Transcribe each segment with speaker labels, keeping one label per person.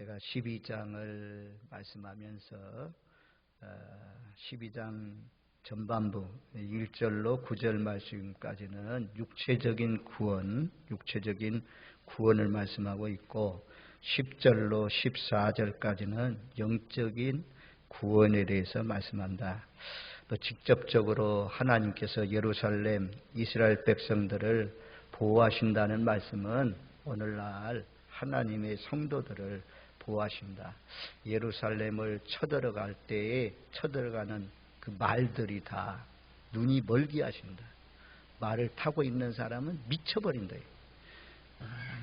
Speaker 1: 제가 12장을 말씀하면서 12장 전반부 1절로 9절 말씀까지는 육체적인 구원을 말씀하고 있고 10절로 14절까지는 영적인 구원에 대해서 말씀한다. 또 직접적으로 하나님께서 예루살렘 이스라엘 백성들을 보호하신다는 말씀은 오늘날 하나님의 성도들을 보호하신다. 예루살렘을 쳐들어갈 때에 쳐들어가는 그 말들이 다 눈이 멀게 하신다. 말을 타고 있는 사람은 미쳐버린다.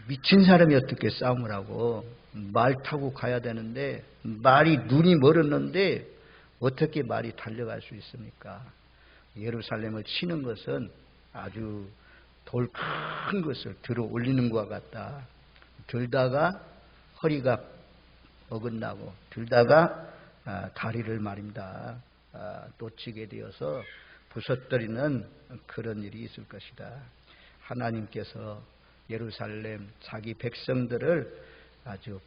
Speaker 1: 미친 사람이 어떻게 싸움을 하고 말 타고 가야 되는데 말이 눈이 멀었는데 어떻게 말이 달려갈 수 있습니까? 예루살렘을 치는 것은 아주 돌 큰 것을 들어 올리는 것과 같다. 들다가 허리가 어긋나고 들다가 다리를 말입니다. 놓치게 되어서 부서뜨리는 그런 일이 있을 것이다. 하나님께서 예루살렘 자기 백성들을 아주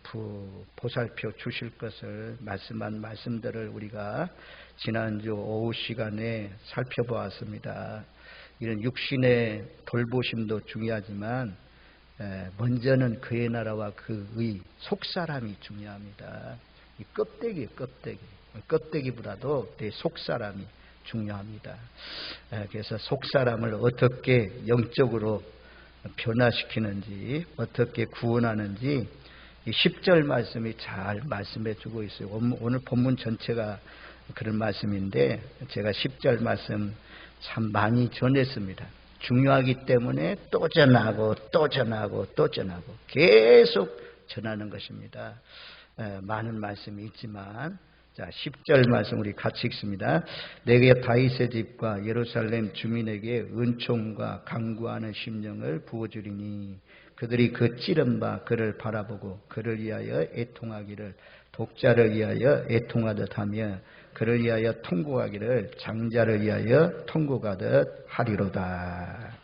Speaker 1: 보살펴 주실 것을 말씀한 말씀들을 우리가 지난주 오후 시간에 살펴보았습니다. 이런 육신의 돌보심도 중요하지만 먼저는 그의 나라와 그의 속사람이 중요합니다. 이 껍데기보다도 내 속사람이 중요합니다. 그래서 속사람을 어떻게 영적으로 변화시키는지, 어떻게 구원하는지 이 10절 말씀이 잘 말씀해 주고 있어요. 오늘 본문 전체가 그런 말씀인데 제가 10절 말씀 참 많이 전했습니다. 중요하기 때문에 또 전하고 계속 전하는 것입니다. 많은 말씀이 있지만 자 10절 말씀 우리 같이 읽습니다. 내게 다윗의 집과 예루살렘 주민에게 은총과 강구하는 심령을 부어주리니 그들이 그 찌른 바 그를 바라보고 그를 위하여 애통하기를 독자를 위하여 애통하듯 하며 그를 위하여 통곡하기를 장자를 위하여 통곡하듯 하리로다.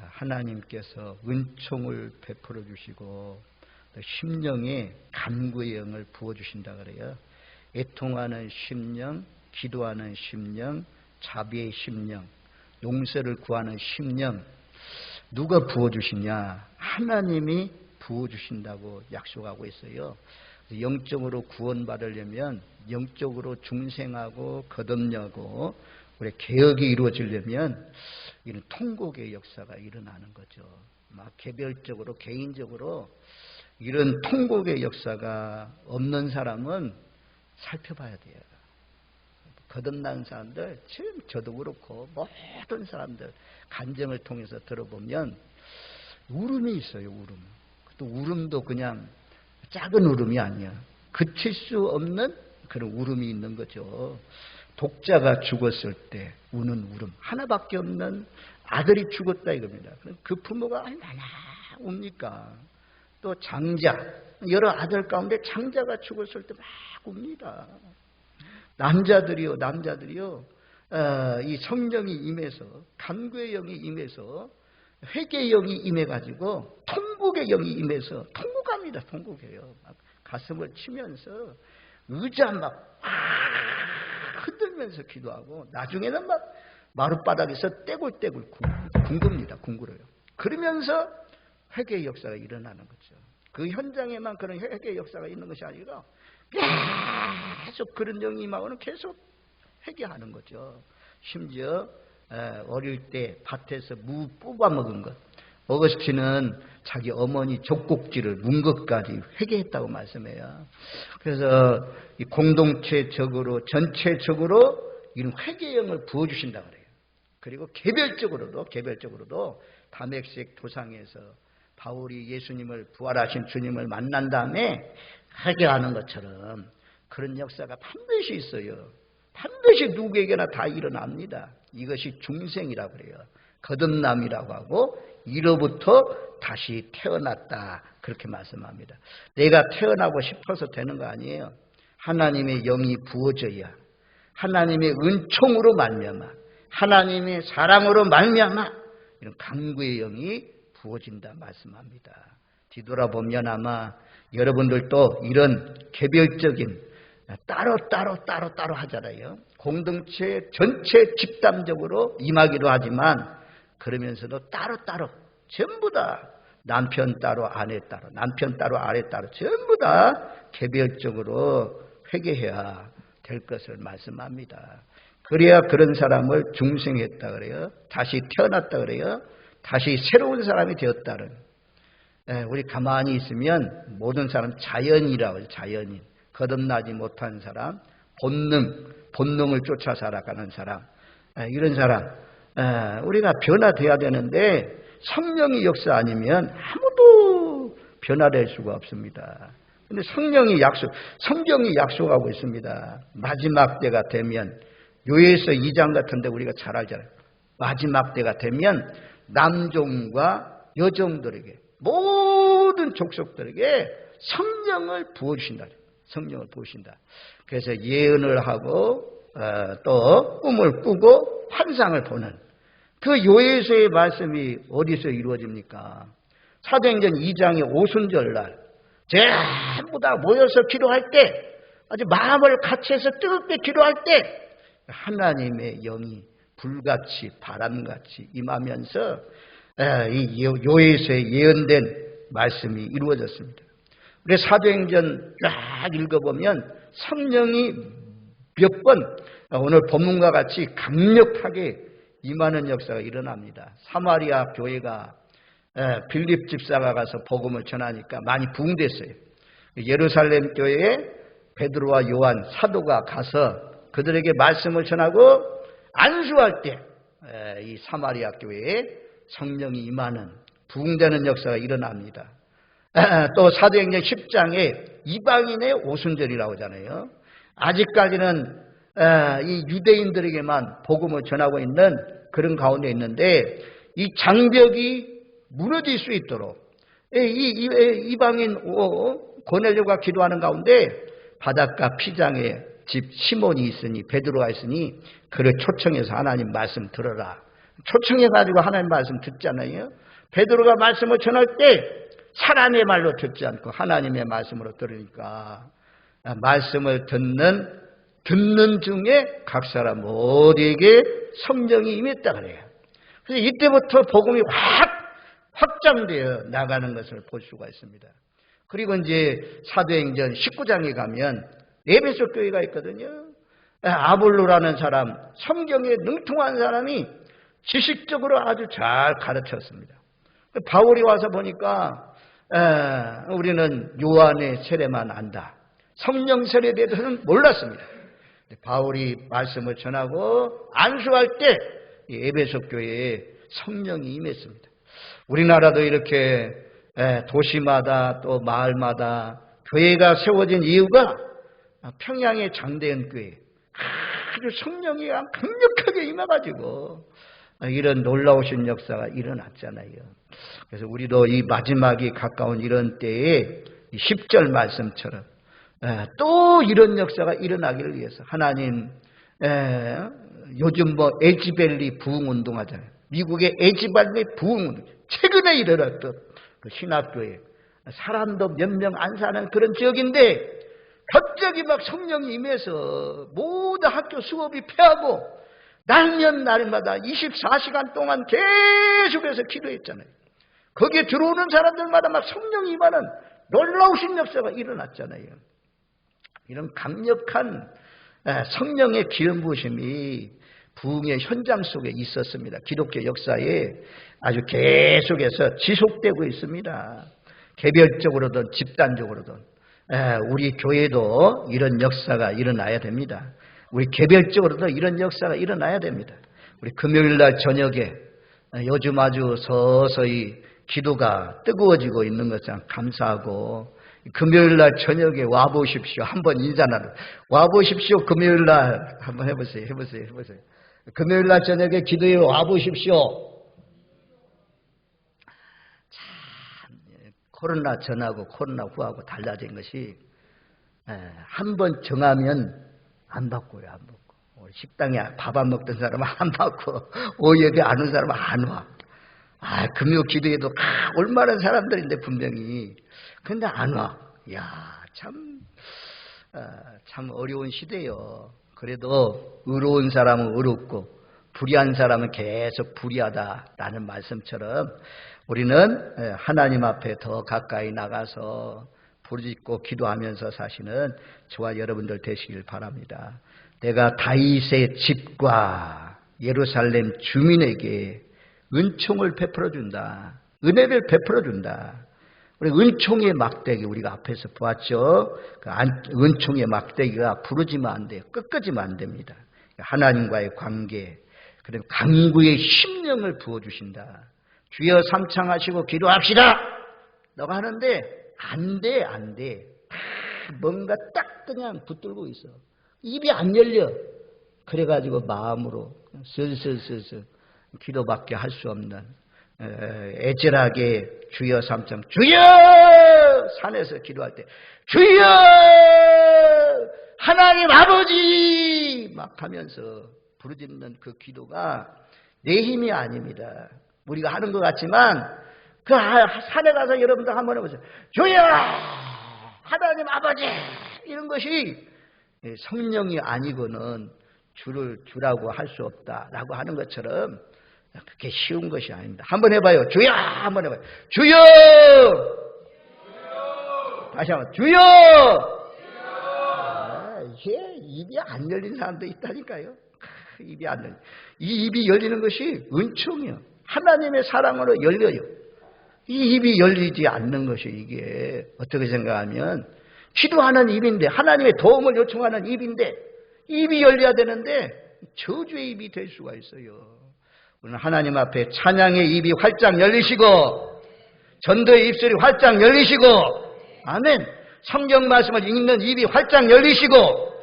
Speaker 1: 하나님께서 은총을 베풀어 주시고 심령에 간구의 영을 부어주신다 그래요. 애통하는 심령, 기도하는 심령, 자비의 심령, 용서를 구하는 심령 누가 부어주시냐? 하나님이 부어주신다고 약속하고 있어요. 영적으로 구원받으려면 영적으로 중생하고 거듭나고 우리 개혁이 이루어지려면 이런 통곡의 역사가 일어나는 거죠. 막 개별적으로 개인적으로 이런 통곡의 역사가 없는 사람은 살펴봐야 돼요. 거듭난 사람들, 지금 저도 그렇고 모든 사람들 간증을 통해서 들어보면 울음이 있어요. 또 울음도 그냥 작은 울음이 아니야. 그칠 수 없는 그런 울음이 있는 거죠. 독자가 죽었을 때 우는 울음. 하나밖에 없는 아들이 죽었다 이겁니다. 그 부모가 얼마나 웁니까? 또 장자, 여러 아들 가운데 장자가 죽었을 때 막 웁니다. 남자들이요. 이 성령이 임해서 간구의 영이 임해서 회개의 영이 임해가지고 통곡의 영이 임해서 통곡합니다. 통곡해요. 막 가슴을 치면서 의자 막 흔들면서 기도하고 나중에는 막 마룻바닥에서 떼굴떼굴 궁글어요. 그러면서 회개의 역사가 일어나는 거죠. 그 현장에만 그런 회개의 역사가 있는 것이 아니라 계속 그런 영이 임하고는 계속 회개하는 거죠. 심지어 어릴 때 밭에서 무 뽑아 먹은 것. 어거스틴은 자기 어머니 젖꼭지를 문 것까지 회개했다고 말씀해요. 그래서 이 공동체적으로 전체적으로 이런 회개형을 부어주신다 그래요. 그리고 개별적으로도 다메섹 도상에서 바울이 예수님을 부활하신 주님을 만난 다음에 회개하는 것처럼 그런 역사가 반드시 있어요. 반드시 누구에게나 다 일어납니다. 이것이 중생이라고 그래요. 거듭남이라고 하고 이로부터 다시 태어났다 그렇게 말씀합니다. 내가 태어나고 싶어서 되는 거 아니에요. 하나님의 영이 부어져야 하나님의 은총으로 말미암아 하나님의 사랑으로 말미암아 이런 간구의 영이 부어진다 말씀합니다. 뒤돌아보면 아마 여러분들도 이런 개별적인 따로 하잖아요. 공동체 전체 집단적으로 임하기도 하지만 그러면서도 따로 전부 다 남편 따로 아내 따로 남편 따로 아내 따로 전부 다 개별적으로 회개해야 될 것을 말씀합니다. 그래야 그런 사람을 중생했다 그래요. 다시 태어났다 그래요. 다시 새로운 사람이 되었다는. 우리 가만히 있으면 모든 사람 자연이라고 해요. 자연인. 거듭나지 못한 사람, 본능을 쫓아 살아가는 사람, 이런 사람 우리가 변화돼야 되는데 성령이 역사 아니면 아무도 변화될 수가 없습니다. 근데 성경이 약속하고 있습니다. 마지막 때가 되면 요에서 2장 같은 데 우리가 잘 알잖아요. 마지막 때가 되면 남종과 여종들에게 모든 족속들에게 성령을 부어주신다. 성령을 부으신다. 그래서 예언을 하고 또 꿈을 꾸고 환상을 보는 그 요에서의 말씀이 어디서 이루어집니까? 사도행전 2장의 오순절날 전부 다 모여서 기도할 때 아주 마음을 같이해서 뜨겁게 기도할 때 하나님의 영이 불같이 바람같이 임하면서 이 요에서의 예언된 말씀이 이루어졌습니다. 우리 사도행전 쫙 읽어보면 성령이 몇 번 오늘 본문과 같이 강력하게 임하는 역사가 일어납니다. 사마리아 교회가 빌립 집사가 가서 복음을 전하니까 많이 부흥됐어요. 예루살렘 교회에 베드로와 요한 사도가 가서 그들에게 말씀을 전하고 안수할 때 이 사마리아 교회에 성령이 임하는 부흥되는 역사가 일어납니다. 또 사도행전 10장에 이방인의 오순절이라고 하잖아요. 아직까지는 이 유대인들에게만 복음을 전하고 있는 그런 가운데 있는데 이 장벽이 무너질 수 있도록 이방인 고넬료가 기도하는 가운데 바닷가 피장에 집 시몬이 있으니 베드로가 있으니 그를 초청해서 하나님 말씀 들어라. 초청해가지고 하나님 말씀 듣잖아요. 베드로가 말씀을 전할 때 사람의 말로 듣지 않고 하나님의 말씀으로 들으니까 말씀을 듣는 중에 각 사람 모두에게 성령이 임했다 그래요. 그래서 이때부터 복음이 확장되어 나가는 것을 볼 수가 있습니다. 그리고 이제 사도행전 19장에 가면 에베소 교회가 있거든요. 아볼로라는 사람, 성경에 능통한 사람이 지식적으로 아주 잘 가르쳤습니다. 바울이 와서 보니까 우리는 요한의 세례만 안다. 성령 세례에 대해서는 몰랐습니다. 바울이 말씀을 전하고 안수할 때 에베소 교회에 성령이 임했습니다. 우리나라도 이렇게 도시마다 또 마을마다 교회가 세워진 이유가 평양의 장대현 교회 아주 성령이 강력하게 임해가지고 이런 놀라우신 역사가 일어났잖아요. 그래서 우리도 이 마지막이 가까운 이런 때에 10절 말씀처럼 또 이런 역사가 일어나기를 위해서 하나님 요즘 에지벨리 부흥운동 하잖아요. 미국의 에지벨리 부흥운동 최근에 일어났던 그 신학교에 사람도 몇 명 안 사는 그런 지역인데 갑자기 막 성령이 임해서 모든 학교 수업이 폐하고 날마다 24시간 동안 계속해서 기도했잖아요. 거기에 들어오는 사람들마다 막 성령이 임하는 놀라우신 역사가 일어났잖아요. 이런 강력한 성령의 기름 부으심이 부흥의 현장 속에 있었습니다. 기독교 역사에 아주 계속해서 지속되고 있습니다. 개별적으로든 집단적으로든 우리 교회도 이런 역사가 일어나야 됩니다. 우리 개별적으로도 이런 역사가 일어나야 됩니다. 우리 금요일날 저녁에 요즘 아주 서서히 기도가 뜨거워지고 있는 것을 감사하고 금요일날 저녁에 와보십시오. 한번 인사 나누. 와보십시오. 금요일날 한번 해보세요. 금요일날 저녁에 기도에 와보십시오. 참 코로나 전하고 코로나 후하고 달라진 것이 한 번 정하면 안 바꿔요. 안 바꿔. 식당에 밥 안 먹던 사람은 안 바꿔. 오예배 안 온 사람은 안 와. 금요 기도에도 얼마나 사람들인데 분명히. 근데 안 와. 야, 참 어려운 시대요. 그래도 의로운 사람은 의롭고 불의한 사람은 계속 불의하다라는 말씀처럼 우리는 하나님 앞에 더 가까이 나가서 부르짖고 기도하면서 사시는 저와 여러분들 되시길 바랍니다. 내가 다윗의 집과 예루살렘 주민에게 은총을 베풀어준다. 은혜를 베풀어준다. 우리 은총의 막대기 우리가 앞에서 보았죠. 그 은총의 막대기가 부러지면 안 돼요. 꺾어지면 안 됩니다. 하나님과의 관계, 그리고 강구의 심령을 부어주신다. 주여 삼창하시고 기도합시다. 너가 하는데 안 돼. 뭔가 딱 그냥 붙들고 있어. 입이 안 열려. 그래가지고 마음으로 슬슬 기도밖에 할 수 없는 애절하게 주여 삼창 주여 산에서 기도할 때 주여 하나님 아버지 막 하면서 부르짖는 그 기도가 내 힘이 아닙니다. 우리가 하는 것 같지만 그 산에 가서 여러분들 한번 해보세요. 주여 하나님 아버지 이런 것이 성령이 아니고는 주라고 할 수 없다라고 하는 것처럼 그렇게 쉬운 것이 아닙니다. 한번 해봐요. 주여 한번 해봐요. 주여 다시 한번 주여 이게 입이 안 열린 사람도 있다니까요. 입이 안 열려. 이 입이 열리는 것이 은총이요. 하나님의 사랑으로 열려요. 이 입이 열리지 않는 것이 이게 어떻게 생각하면 기도하는 입인데 하나님의 도움을 요청하는 입인데 입이 열려야 되는데 저주의 입이 될 수가 있어요. 오늘 하나님 앞에 찬양의 입이 활짝 열리시고 전도의 입술이 활짝 열리시고 아멘. 성경 말씀을 읽는 입이 활짝 열리시고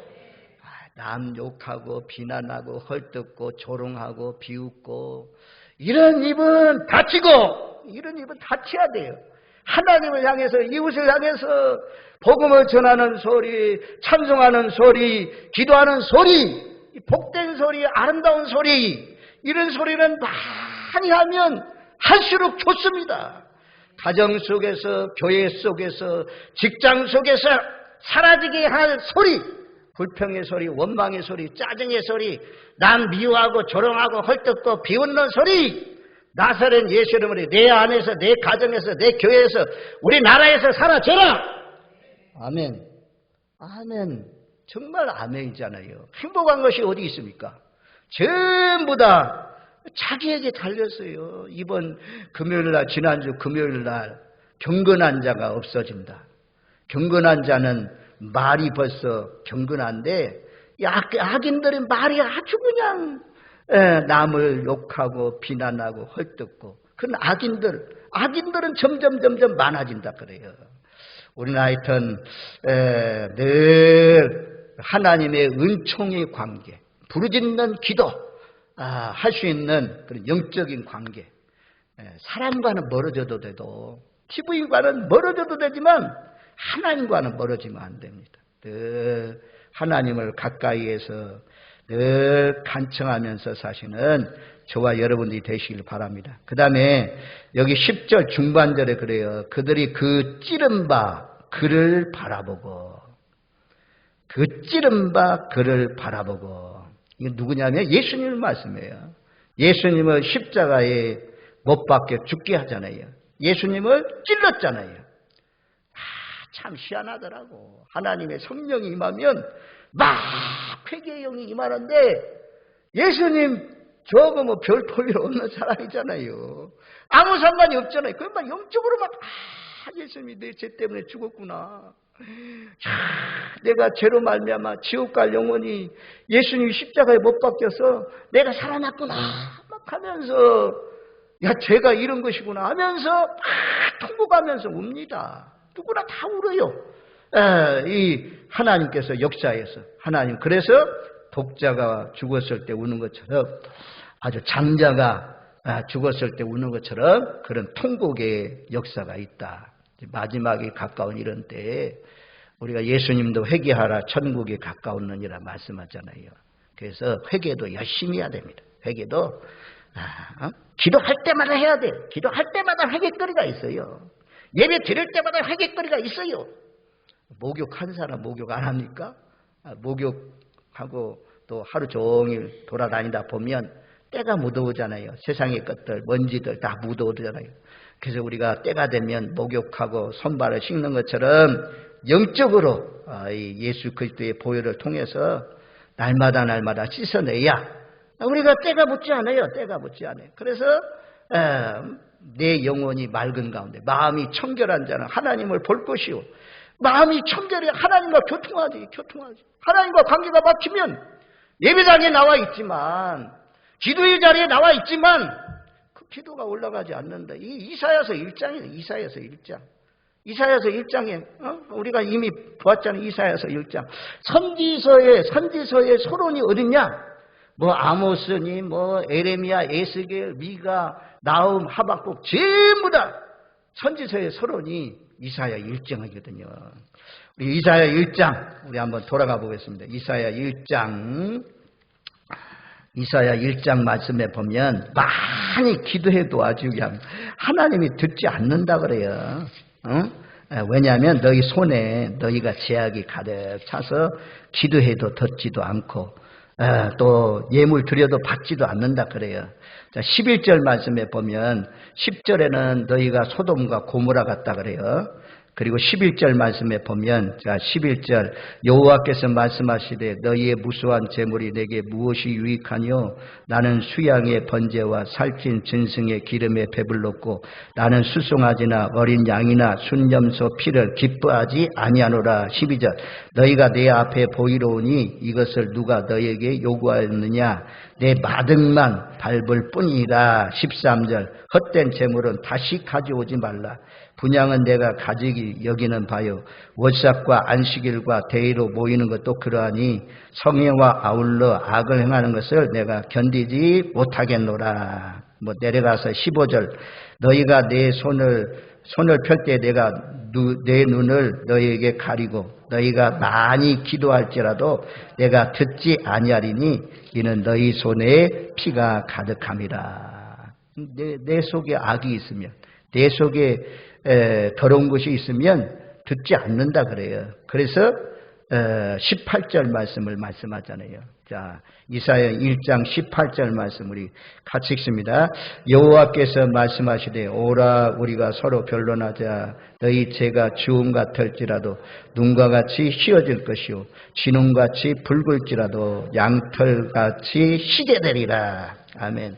Speaker 1: 남 욕하고 비난하고 헐뜯고 조롱하고 비웃고 이런 입은 닫히고 이런 입은 닫혀야 돼요. 하나님을 향해서 이웃을 향해서 복음을 전하는 소리, 찬송하는 소리, 기도하는 소리, 복된 소리, 아름다운 소리 이런 소리는 많이 하면 할수록 좋습니다. 가정 속에서, 교회 속에서, 직장 속에서 사라지게 할 소리, 불평의 소리, 원망의 소리, 짜증의 소리, 남 미워하고 조롱하고 헐뜯고 비웃는 소리 나사렛 예수 이름으로 내 안에서, 내 가정에서, 내 교회에서, 우리나라에서 사라져라. 아멘. 아멘. 정말 아멘이잖아요. 행복한 것이 어디 있습니까? 전부 다 자기에게 달렸어요. 이번 금요일날, 지난주 금요일날 경건한 자가 없어진다. 경건한 자는 말이 벌써 경건한데 악인들의 말이 아주 그냥 남을 욕하고 비난하고 헐뜯고 그런 악인들은 점점 많아진다 그래요. 우리는 하여튼 늘 하나님의 은총의 관계, 부르짖는 기도 할 수 있는 그런 영적인 관계, 사람과는 멀어져도 돼도 피부인과는 멀어져도 되지만 하나님과는 멀어지면 안 됩니다. 늘 하나님을 가까이에서 늘 간청하면서 사시는 저와 여러분들이 되시길 바랍니다. 그 다음에 여기 10절 중반절에 그래요. 그들이 그 찌른 바 그를 바라보고 그 찌른 바 그를 바라보고 이게 누구냐면 예수님 말씀이에요. 예수님을 십자가에 못 박혀 죽게 하잖아요. 예수님을 찔렀잖아요. 참 희한하더라고. 하나님의 성령이 임하면 막 회개의 영이 임하는데 예수님 저거 뭐 별 볼 일 없는 사람이잖아요. 아무 상관이 없잖아요. 그러면 영적으로 막 예수님이 내 죄 때문에 죽었구나. 내가 죄로 말미암아 지옥 갈 영혼이 예수님이 십자가에 못 박혀서 내가 살아났구나 막 하면서 야 죄가 이런 것이구나 하면서 막 통곡하면서 웁니다. 누구나 다 울어요. 이 하나님께서 역사에서 하나님 그래서 독자가 죽었을 때 우는 것처럼 아주 장자가 죽었을 때 우는 것처럼 그런 통곡의 역사가 있다. 마지막에 가까운 이런 때에 우리가 예수님도 회개하라 천국에 가까웠느니라 말씀하잖아요. 그래서 회개도 열심히 해야 됩니다. 회개도 기도할 때마다 해야 돼요. 기도할 때마다 회개거리가 있어요. 예배 드릴 때마다 회개거리가 있어요. 목욕한 사람 목욕 안 합니까? 목욕하고 또 하루 종일 돌아다니다 보면 때가 묻어오잖아요. 세상의 것들, 먼지들 다 묻어오잖아요. 그래서 우리가 때가 되면 목욕하고 손발을 씻는 것처럼 영적으로 예수 그리스도의 보혈을 통해서 날마다 씻어내야 우리가 때가 묻지 않아요. 때가 묻지 않아요. 그래서 내 영혼이 맑은 가운데 마음이 청결한 자는 하나님을 볼 것이요. 마음이 청결해 하나님과 교통하지. 하나님과 관계가 막히면 예배당에 나와 있지만 기도의 자리에 나와 있지만 그 기도가 올라가지 않는다. 이 이사야서 1장이에요. 이사야서 1장에 우리가 이미 보았잖아요. 이사야서 1장. 선지서의 서론이 어딨냐? 뭐 아모스니 뭐 에레미야, 에스겔, 미가, 나훔, 하박국 전부 다 선지서의 서론이 이사야 1장이거든요. 우리 이사야 1장 우리 한번 돌아가 보겠습니다. 이사야 1장 말씀에 보면 많이 기도해도 아주 그냥 하나님이 듣지 않는다 그래요. 왜냐하면 너희 손에 너희가 제약이 가득 차서 기도해도 듣지도 않고 또 예물 드려도 받지도 않는다 그래요. 자, 11절 말씀에 보면 10절에는 너희가 소돔과 고모라 같다 그래요. 그리고 11절 말씀에 보면 11절 여호와께서 말씀하시되 너희의 무수한 재물이 내게 무엇이 유익하뇨? 나는 수양의 번제와 살찐 전승의 기름에 배불렀고 나는 수송아지나 어린 양이나 순염소 피를 기뻐하지 아니하노라. 12절 너희가 내 앞에 보이러 오니 이것을 누가 너희에게 요구하였느냐? 내 마등만 밟을 뿐이라. 13절 헛된 재물은 다시 가져오지 말라. 분양은 내가 가지기 여기는 바요. 월삭과 안식일과 대의로 모이는 것도 그러하니 성행과 아울러 악을 행하는 것을 내가 견디지 못하겠노라. 내려가서 15절 너희가 내 손을 펼 때 내가 내 눈을 너희에게 가리고 너희가 많이 기도할지라도 내가 듣지 아니하리니 이는 너희 손에 피가 가득함이라. 내 속에 악이 있으면 내 속에 더러운 것이 있으면 듣지 않는다 그래요. 그래서 18절 말씀을 말씀하잖아요. 자, 이사야 1장 18절 말씀 우리 같이 읽습니다. 여호와께서 말씀하시되 오라 우리가 서로 변론하자. 너희 죄가 주홍 같을지라도 눈과 같이 휘어질 것이요 진홍같이 붉을지라도 양털같이 희게 되리라. 아멘.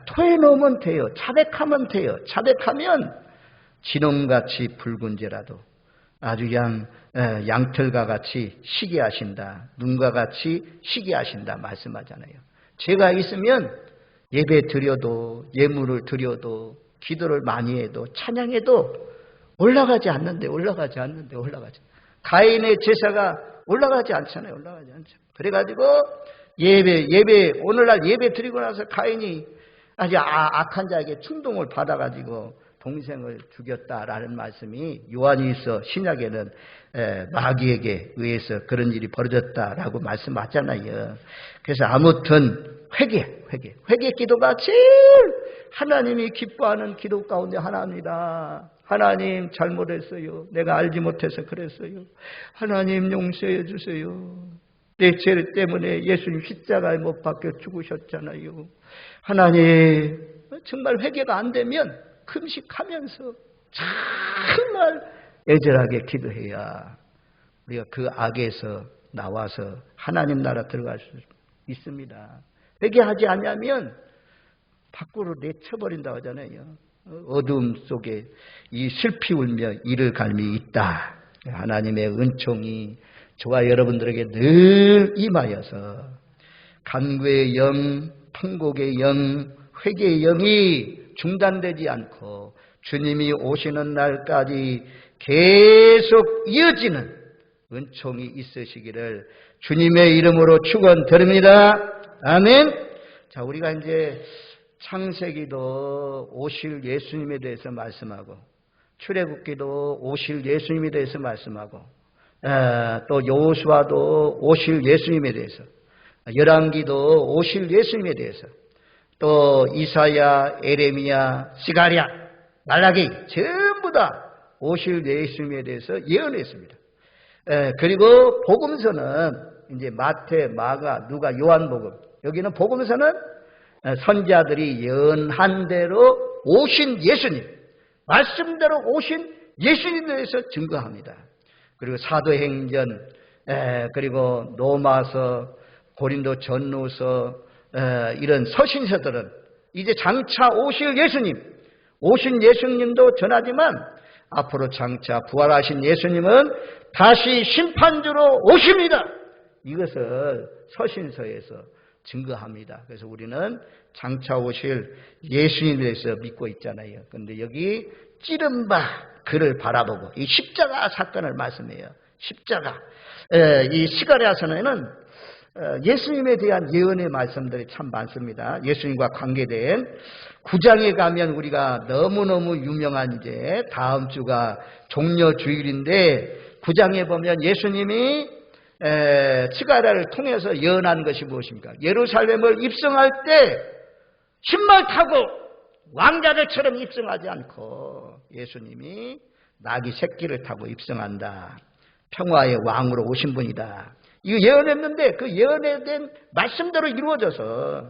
Speaker 1: 토해놓으면 돼요. 자백하면 돼요. 자백하면 진홍같이 붉은지라도 아주 양털과 같이 희게 하신다. 눈과 같이 희게 하신다 말씀하잖아요. 죄가 있으면 예배 드려도 예물을 드려도 기도를 많이 해도 찬양해도 올라가지 않는데 가인의 제사가 올라가지 않잖아요. 그래가지고 오늘날 예배 드리고 나서 가인이 아주 악한 자에게 충동을 받아가지고 동생을 죽였다라는 말씀이 요한일서 신약에는 마귀에게 의해서 그런 일이 벌어졌다라고 말씀하잖아요. 그래서 아무튼 회개 기도가 제일 하나님이 기뻐하는 기도 가운데 하나입니다. 하나님 잘못했어요. 내가 알지 못해서 그랬어요. 하나님 용서해 주세요. 내 죄 때문에 예수님 십자가에 못 박혀 죽으셨잖아요. 하나님 정말 회개가 안 되면 금식하면서 정말 애절하게 기도해야 우리가 그 악에서 나와서 하나님 나라 들어갈 수 있습니다. 회개하지 않으면 밖으로 내쳐버린다고 하잖아요. 어둠 속에 이 슬피 울며 이를 갈미 있다. 하나님의 은총이 저와 여러분들에게 늘 임하여서 간구의 영, 통곡의 영, 회개의 영이 중단되지 않고 주님이 오시는 날까지 계속 이어지는 은총이 있으시기를 주님의 이름으로 축원드립니다. 아멘. 자, 우리가 이제 창세기도 오실 예수님에 대해서 말씀하고 출애굽기도 오실 예수님에 대해서 말씀하고 또 여호수아도 오실 예수님에 대해서 열왕기도 오실 예수님에 대해서 또 이사야, 에레미야, 스가랴, 말라기 전부 다 오실 예수님에 대해서 예언했습니다. 그리고 복음서는 이제 마태, 마가, 누가, 요한복음. 여기는 복음서는 선지자들이 예언한 대로 오신 예수님, 말씀대로 오신 예수님에 대해서 증거합니다. 그리고 사도행전, 그리고 로마서, 고린도 전후서, 이런 서신서들은 이제 장차 오실 예수님, 오신 예수님도 전하지만 앞으로 장차 부활하신 예수님은 다시 심판주로 오십니다. 이것을 서신서에서 증거합니다. 그래서 우리는 장차 오실 예수님에 대해서 믿고 있잖아요. 그런데 여기 찌른 바 그를 바라보고 이 십자가 사건을 말씀해요. 십자가. 이 스가랴서에는 예수님에 대한 예언의 말씀들이 참 많습니다. 예수님과 관계된 9장에 가면 우리가 너무너무 유명한 이제 다음 주가 종려 주일인데 9장에 보면 예수님이 스가랴를 통해서 예언한 것이 무엇입니까? 예루살렘을 입성할 때 신발 타고 왕자들처럼 입성하지 않고 예수님이 나귀 새끼를 타고 입성한다. 평화의 왕으로 오신 분이다. 이거 예언했는데 그 예언에 대한 말씀대로 이루어져서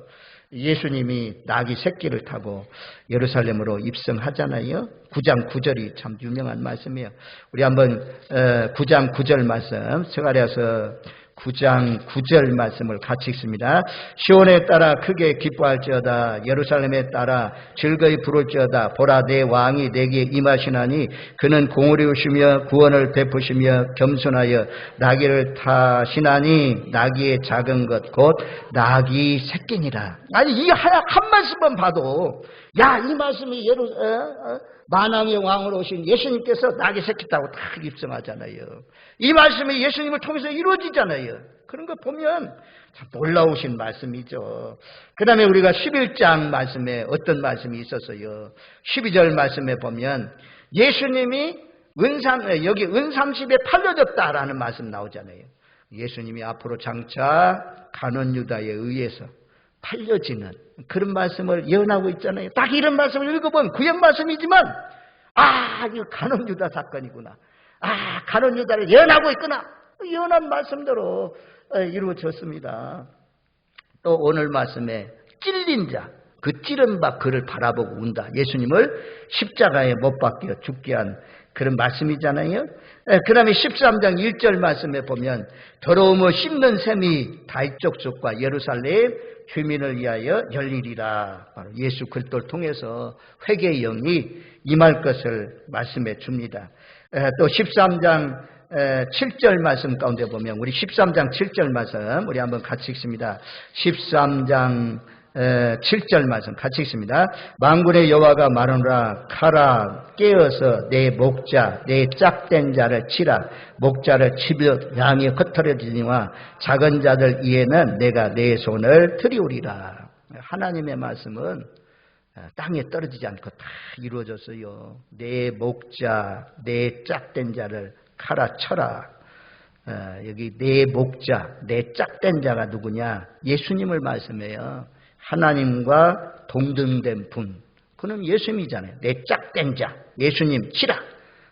Speaker 1: 예수님이 나귀 새끼를 타고 예루살렘으로 입성하잖아요. 9장 9절이 참 유명한 말씀이에요. 우리 한번 9장 9절 말씀, 스가랴서 9장 9절 말씀을 같이 읽습니다. 시온에 따라 크게 기뻐할지어다. 예루살렘에 따라 즐거이 부를지어다. 보라, 내 왕이 내게 임하시나니 그는 공의로우시며 구원을 베푸시며 겸손하여 나귀를 타시나니 나귀의 작은 것 곧 나귀 새끼니라. 아니 이 한 말씀만 봐도 야, 이 말씀이 만왕의 왕으로 오신 예수님께서 나귀 새끼 타고 딱 입성하잖아요. 이 말씀이 예수님을 통해서 이루어지잖아요. 그런 거 보면 참 놀라우신 말씀이죠. 그 다음에 우리가 11장 말씀에 어떤 말씀이 있었어요. 12절 말씀에 보면 예수님이 여기 은삼십에 팔려졌다라는 말씀 나오잖아요. 예수님이 앞으로 장차 가룟 유다에 의해서 팔려지는 그런 말씀을 예언하고 있잖아요. 딱 이런 말씀을 읽어보면 구약 말씀이지만 이거 가룟 유다 사건이구나. 가룟 유다를 예언하고 있구나. 예언한 말씀대로 이루어졌습니다. 또 오늘 말씀에 찔린 자, 그 찌른 바 그를 바라보고 운다. 예수님을 십자가에 못 박혀 죽게 한 그런 말씀이잖아요. 그 다음에 13장 1절 말씀에 보면 더러움을 씹는 셈이 다윗 족속과 예루살렘 주민을 위하여 열리리라. 바로 예수 그리스도를 통해서 회개의 영이 임할 것을 말씀해 줍니다. 또 13장 7절 말씀 가운데 보면 우리 13장 7절 말씀 우리 한번 같이 읽습니다. 13장 7절 말씀 같이 읽습니다. 만군의 여호와가 말하노라. 가라, 깨어서 내 목자 내 짝된 자를 치라. 목자를 치며 양이 흩어져지니와 작은 자들 이에는 내가 내 손을 들이우리라. 하나님의 말씀은 땅에 떨어지지 않고 다 이루어졌어요. 내 목자 내 짝된 자를 가라 쳐라. 여기 내 목자 내 짝된 자가 누구냐? 예수님을 말씀해요. 하나님과 동등된 분, 그는 예수님이잖아요. 내 짝된 자, 예수님 치라.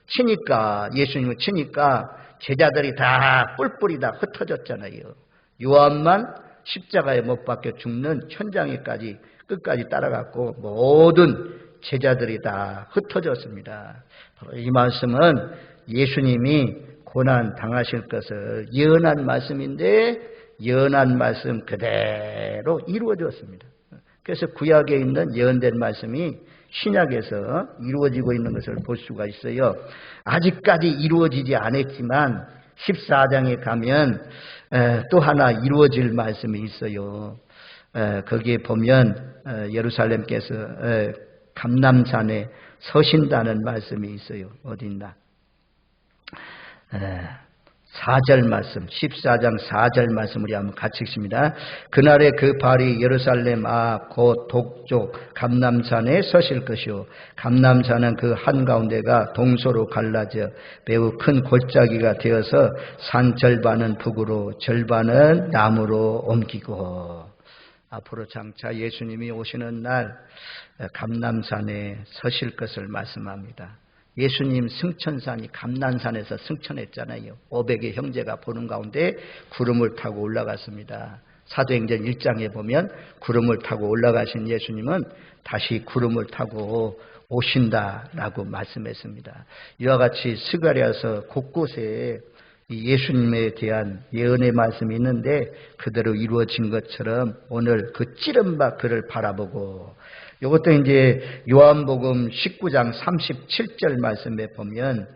Speaker 1: 치니까, 예수님을 치니까 제자들이 다 뿔뿔이 다 흩어졌잖아요. 요한만 십자가에 못 박혀 죽는 현장에까지 끝까지 따라갔고 모든 제자들이 다 흩어졌습니다. 이 말씀은 예수님이 고난 당하실 것을 예언한 말씀인데 예언한 말씀 그대로 이루어졌습니다. 그래서 구약에 있는 예언된 말씀이 신약에서 이루어지고 있는 것을 볼 수가 있어요. 아직까지 이루어지지 않았지만 14장에 가면 또 하나 이루어질 말씀이 있어요. 거기에 보면 예루살렘께서 감람산에 서신다는 말씀이 있어요. 어디 있나? 4절 말씀, 14장 4절 말씀 우리 한번 같이 읽습니다. 그날에 그 발이 예루살렘 곧 동쪽 감람산에 서실 것이요 감람산은 그 한가운데가 동서로 갈라져 매우 큰 골짜기가 되어서 산 절반은 북으로 절반은 남으로 옮기고. 앞으로 장차 예수님이 오시는 날 감람산에 서실 것을 말씀합니다. 예수님 승천산이 감난산에서 승천했잖아요. 500의 형제가 보는 가운데 구름을 타고 올라갔습니다. 사도행전 1장에 보면 구름을 타고 올라가신 예수님은 다시 구름을 타고 오신다라고 말씀했습니다. 이와 같이 스가랴서 곳곳에 이 예수님에 대한 예언의 말씀이 있는데 그대로 이루어진 것처럼 오늘 그 찌른 바 그를 바라보고, 이것도 이제 요한복음 19장 37절 말씀에 보면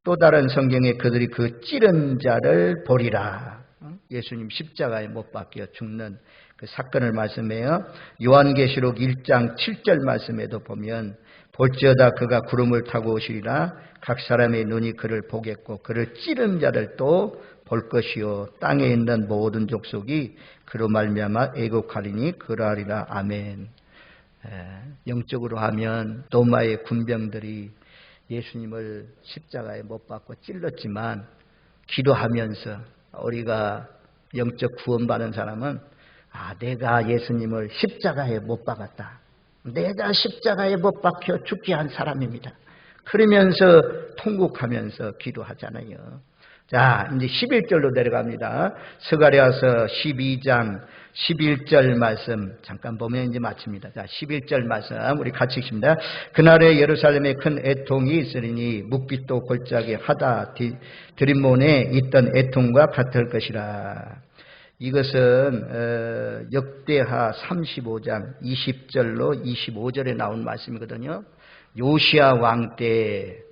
Speaker 1: 또 다른 성경에 그들이 그 찌른 자를 보리라. 예수님 십자가에 못 박혀 죽는 그 사건을 말씀해요. 요한계시록 1장 7절 말씀에도 보면 볼지어다 그가 구름을 타고 오시리라. 각 사람의 눈이 그를 보겠고 그를 찌른 자를 또 볼 것이요 땅에 있는 모든 족속이 그로 말미암아 애곡하리니 그러하리라. 아멘. 영적으로 하면 로마의 군병들이 예수님을 십자가에 못 박고 찔렀지만 기도하면서 우리가 영적 구원받은 사람은 내가 예수님을 십자가에 못 박았다. 내가 십자가에 못 박혀 죽게 한 사람입니다. 그러면서 통곡하면서 기도하잖아요. 자, 이제 11절로 내려갑니다. 스가랴서 12장 11절 말씀 잠깐 보면 이제 마칩니다. 자, 11절 말씀 우리 같이 읽습니다. 그날에 예루살렘에 큰 애통이 있으리니 묵빛도 골짜기 하다 드림몬에 있던 애통과 같을 것이라. 이것은 역대하 35장 20절로 25절에 나온 말씀이거든요. 요시야 왕 때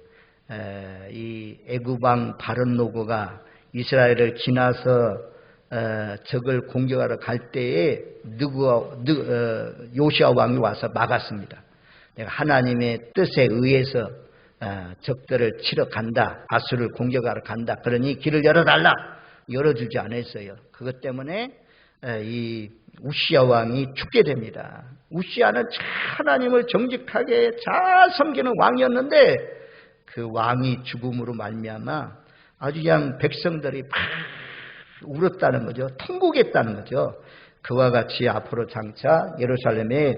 Speaker 1: 이 애굽 왕 바른노고가 이스라엘을 지나서 적을 공격하러 갈 때에 요시야 왕이 와서 막았습니다. 내가 하나님의 뜻에 의해서 적들을 치러 간다. 아수를 공격하러 간다. 그러니 길을 열어달라. 열어주지 않았어요. 그것 때문에 이 우시야 왕이 죽게 됩니다. 우시야는 하나님을 정직하게 잘 섬기는 왕이었는데 그 왕이 죽음으로 말미암아 아주 그냥 백성들이 막 울었다는 거죠. 통곡했다는 거죠. 그와 같이 앞으로 장차 예루살렘에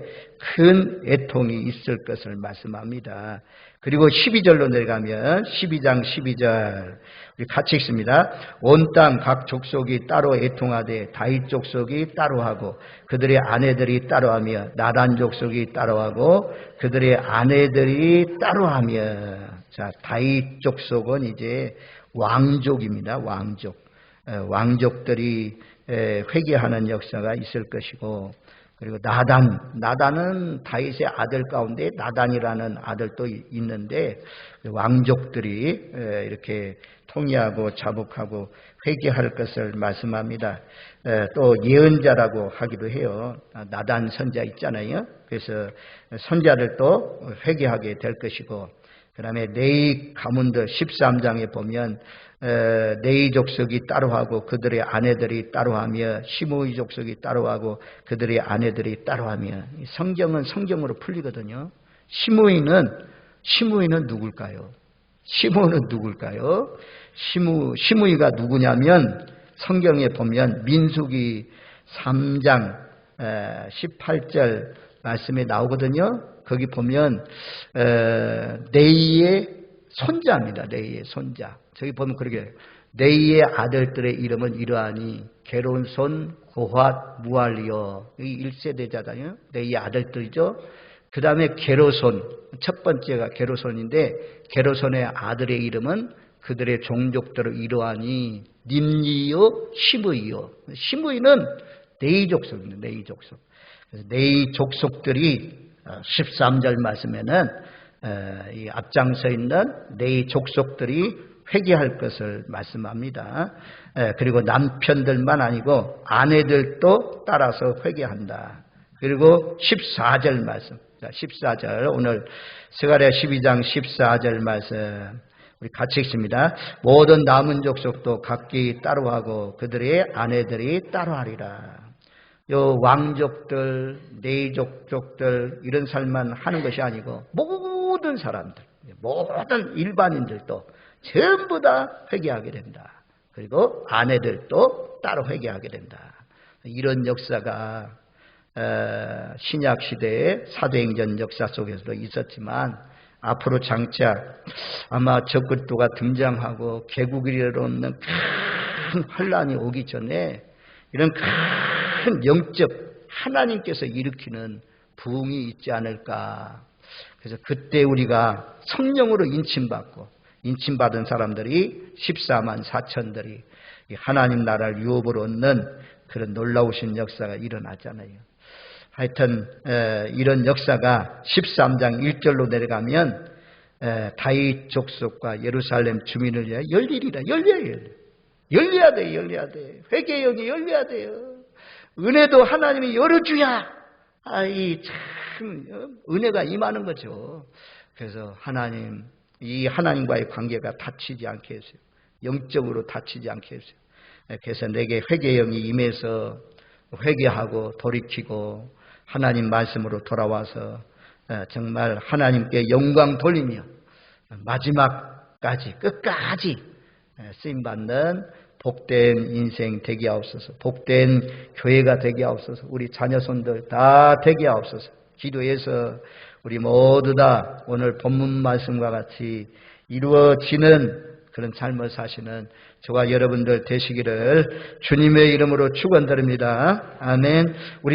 Speaker 1: 큰 애통이 있을 것을 말씀합니다. 그리고 12절로 내려가면 12장 12절 우리 같이 읽습니다. 온 땅 각 족속이 따로 애통하되 다윗 족속이 따로하고 그들의 아내들이 따로하며 나단 족속이 따로하고 그들의 아내들이 따로하며. 자, 다윗 족속은 이제 왕족입니다. 왕족들이 회개하는 역사가 있을 것이고, 그리고 나단은 다윗의 아들 가운데 나단이라는 아들도 있는데 왕족들이 이렇게 통일하고 자복하고 회개할 것을 말씀합니다. 또 예언자라고 하기도 해요. 나단 선자 있잖아요. 그래서 선자들도 회개하게 될 것이고, 그 다음에 레위 가문들 13장에 보면 레위 족속이 따로하고 그들의 아내들이 따로하며 시므이 족속이 따로하고 그들의 아내들이 따로하며. 성경은 성경으로 풀리거든요. 시므이는 누굴까요? 시므이가 누구냐면 성경에 보면 민수기 3장 18절 말씀에 나오거든요. 거기 보면 레이의 손자입니다. 레이의 손자. 저기 보면 그렇게 레이의 아들들의 이름은 이러하니 게론손, 고핫, 무알리오. 이 1세대자잖아요. 레이의 아들들이죠. 그 다음에 게로손. 첫 번째가 게로손인데 게로손의 아들의 이름은 그들의 종족대로 이러하니 님리요, 시므이요. 시므이는 레이 족속입니다. 레이 족속. 그래서 레이 족속들이 13절 말씀에는 이 앞장서 있는 레이 족속들이 회개할 것을 말씀합니다. 그리고 남편들만 아니고 아내들도 따라서 회개한다. 그리고 14절 말씀. 14절 오늘 스가랴 12장 14절 말씀 우리 같이 읽습니다. 모든 남은 족속도 각기 따로하고 그들의 아내들이 따로하리라. 요 왕족들, 레위 족속들 이런 삶만 하는 것이 아니고 모든 사람들, 모든 일반인들도 전부 다 회개하게 된다. 그리고 아내들도 따로 회개하게 된다. 이런 역사가 신약 시대의 사도행전 역사 속에서도 있었지만 앞으로 장차 아마 적그리스도가 등장하고 개국이 이르는 큰 환란이 오기 전에 이런 큰 영적 하나님께서 일으키는 부흥이 있지 않을까. 그래서 그때 우리가 성령으로 인침받은 사람들이 14만 4천들이 하나님 나라를 유업으로 얻는 그런 놀라우신 역사가 일어나잖아요. 하여튼 이런 역사가 13장 1절로 내려가면 다윗 족속과 예루살렘 주민을 위해 열리리라. 열려야 돼. 회개의 영이 열려야 돼요. 은혜도 하나님이 열어줘야 참 은혜가 임하는 거죠. 그래서 이 하나님과의 관계가 다치지 않게 해주세요. 영적으로 다치지 않게 해주세요. 그래서 내게 회개의 영이 임해서 회개하고 돌이키고 하나님 말씀으로 돌아와서 정말 하나님께 영광 돌리며 마지막까지 끝까지 쓰임받는 복된 인생 되게 하옵소서. 복된 교회가 되게 하옵소서. 우리 자녀손들 다 되게 하옵소서. 기도해서 우리 모두 다 오늘 본문 말씀과 같이 이루어지는 그런 삶을 사시는 저와 여러분들 되시기를 주님의 이름으로 축원드립니다. 아멘. 우리